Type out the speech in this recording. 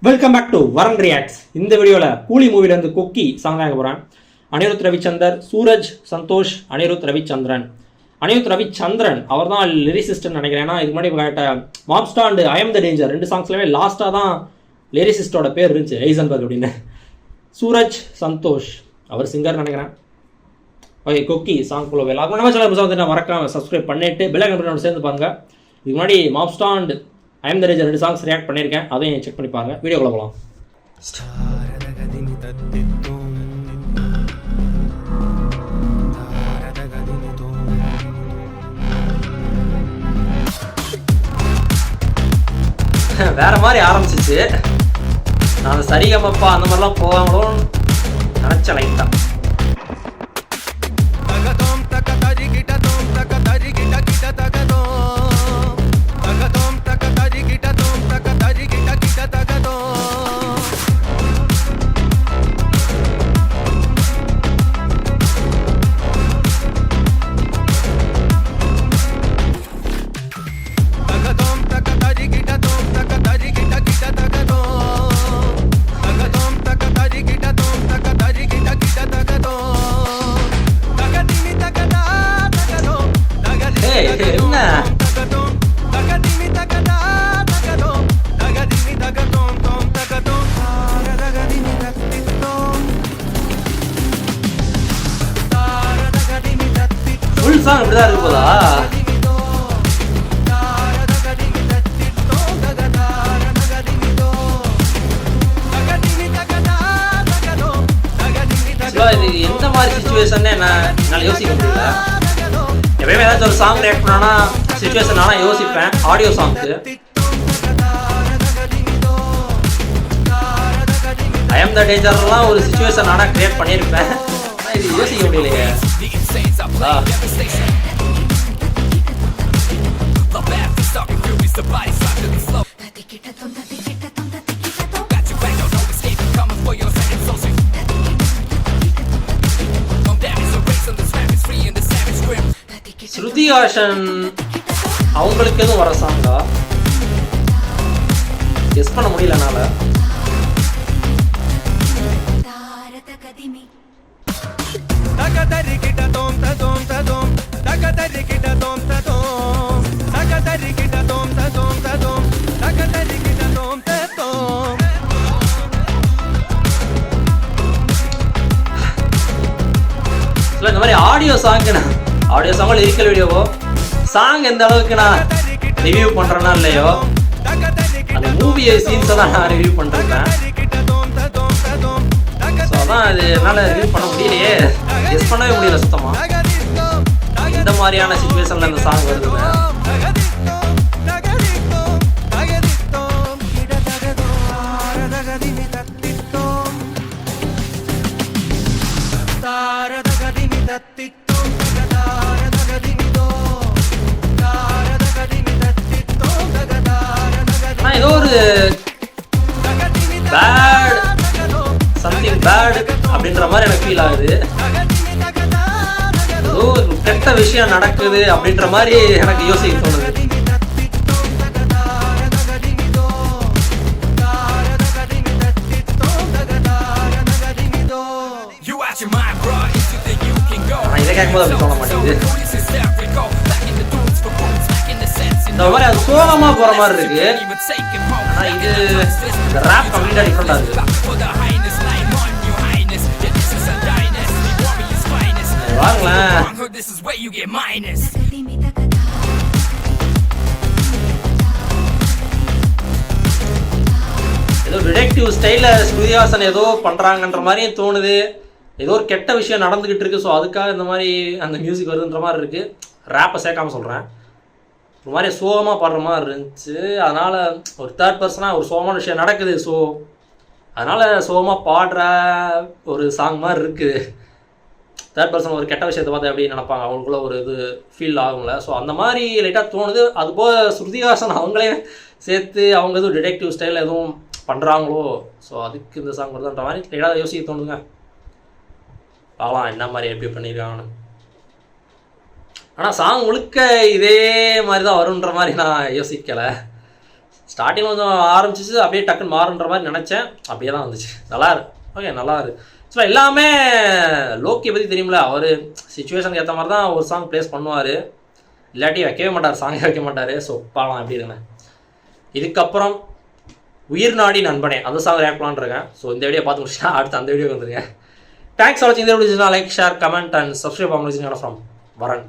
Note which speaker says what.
Speaker 1: Welcome back to வரன் reacts. இந்த வீடியோவில் கூலி மூவிலேருந்து கொக்கி சாங் ஆக போகிறேன். அனிருத் ரவிச்சந்தர், சூரஜ் சந்தோஷ், அனிருத் ரவிச்சந்திரன். அனிருத் ரவிச்சந்திரன் அவர் தான் லிரிசிஸ்ட்னு நினைக்கிறேன். ஏன்னா இதுக்கு முன்னாடி கேட்ட Mobsta and I am the danger ரெண்டு சாங்ஸ்லேயே லாஸ்ட்டாக தான் லிரிசிஸ்டோட பேர் இருந்துச்சு, ஐசன்பர்க் அப்படின்னு. சூரஜ் சந்தோஷ் அவர் சிங்கர் நினைக்கிறேன். ஓகே, கொக்கி சாங் போல வேலை நம்ம சேனல் வந்து மறக்காம சப்ஸ்கிரைப் பண்ணிட்டு பெல் ஐகான் சேர்ந்து பாருங்க. இதுக்கு முன்னாடி Mobsta and I am the danger ரெண்டு சாங்ஸ் ரியாக்ட் பண்ணியிருக்கேன், அதையும் செக் பண்ணி பாருங்க. வீடியோக்குள்ள போகலாம். வேற மாதிரி ஆரம்பிச்சிச்சு. நான் அந்த சரிகமப்பா அந்த மாதிரிலாம் போவாங்களோன்னு நினச்ச லைட்டா. ஃபுல் சாங் இப்படிதான் இருக்கு போதா? இது எந்த மாதிரி சிச்சுவேஷன் என்னால் யோசிக்க முடியல. எப்பயுமே ஏதாச்சும் ஒரு சாங் ரியாக்ட் பண்ணா சிச்சுவேஷன் ஆனால் யோசிப்பேன். ஆடியோ சாங்க்கு ஐ எம் த டேஞ்சர்லாம் ஒரு சிச்சுவேஷன் ஆனால் கிரியேட் பண்ணியிருப்பேன். ஆனால் இது யோசிக்க முடியலையே. ஸ்ருதி ஹாசன் அவங்களுக்கு எதுவும் வர சாங்கா கெஸ் பண்ண முடியல என்னால. இந்த மாதிரி ஆடியோ சாங் லிரிக்கல் வீடியோவோ சாங் எந்த அளவுக்கு நான் ரிவ்யூ பண்றேன்னா இல்லையோ, அந்த மூவி சீன்ஸை தான் நான் ரிவ்யூ பண்ணிருக்கேன். ஸோ அதான் இது என்னால் ரிவ்யூ பண்ண முடியலையே, கெஸ் பண்ணவே முடியல சுத்தமா. இந்த மாதிரியான சிச்சுவேஷன்ல இந்த சாங் வருது. ஏதோ ஒரு பேட் சம்திங் பேட் அப்படின்ற மாதிரி எனக்கு ஃபீல் ஆகுது. ஏதோ ஒரு கெட்ட விஷயம் நடக்குது அப்படின்ற மாதிரி எனக்கு யோசிக்க தோணுது. இதை கேட்கும்போது அப்படி தோண மாட்டேங்குது. இந்த மாதிரி அது சோகமா போற மாதிரி இருக்கு. ஆனா இது ராப் கம்ப்ளீட்டா டிஃபரெண்டா இருக்கு. வாங்களேன். ஏதோ டிடெக்டிவ் ஸ்டைல ஸ்ருதி ஹாசன் ஏதோ பண்றாங்கன்ற மாதிரியும் தோணுது. ஏதோ ஒரு கெட்ட விஷயம் நடந்துகிட்டு இருக்கு. ஸோ அதுக்காக இந்த மாதிரி அந்த மியூசிக் வருதுன்ற மாதிரி இருக்கு. ரேப்பை சேர்க்காம சொல்றேன். ஒரு மாதிரி சோகமாக பாடுற மாதிரி இருந்துச்சு. அதனால் ஒரு தேர்ட் பர்சனாக ஒரு சோகமான விஷயம் நடக்குது. ஸோ அதனால் சோகமாக பாடுற ஒரு சாங் மாதிரி இருக்குது. தேர்ட் பர்சன் ஒரு கெட்ட விஷயத்தை பார்த்து எப்படி நினைப்பாங்க, அவங்களுக்குள்ள ஒரு இது ஃபீல் ஆகும்ல. ஸோ அந்த மாதிரி லைட்டாக தோணுது. அதுபோல் ஸ்ருதி ஹாசன் அவங்களே சேர்த்து அவங்க எதுவும் டிடெக்டிவ் ஸ்டைலில் எதுவும் பண்ணுறாங்களோ, ஸோ அதுக்கு இந்த சாங் வருதுன்ற மாதிரி லைட்டாக யோசிக்க தோணுங்க. பார்க்கலாம் என்ன மாதிரி எப்படி பண்ணியிருக்காங்கன்னு. ஆனால் சாங் முழுக்க இதே மாதிரி தான் வருன்ற மாதிரி நான் யோசிக்கலை. ஸ்டார்டிங் கொஞ்சம் ஆரம்பிச்சிச்சு அப்படியே டக்குன்னு மாறுன்ற மாதிரி நினச்சேன், அப்படியே தான் வந்துச்சு. நல்லா இருக்கு. ஓகே, நல்லா இருக்கு. ஸோ எல்லாமே லோக்கியை பற்றி தெரியுமில்ல, அவர் சுச்சுவேஷனுக்கு ஏற்ற மாதிரி தான் ஒரு சாங் ப்ளேஸ் பண்ணுவார், இல்லாட்டி வைக்கவே மாட்டார், சாங்கே வைக்க மாட்டார். ஸோ பாலாம் எப்படி இருக்குண்ணே. இதுக்கப்புறம் உயிர் நாடி நண்பனே அந்த சாங் ரியாக்ட் பண்ணலான்னு இருக்கேன். ஸோ இந்த வீடியோ பார்த்து முடிச்சுன்னா அடுத்து அந்த வீடியோ வந்துருங்க. தேங்க்ஸ் ஃபார் வாட்சிங். இந்த video like, share, comment and subscribe பண்ணி ஃப்ரம் வரன்.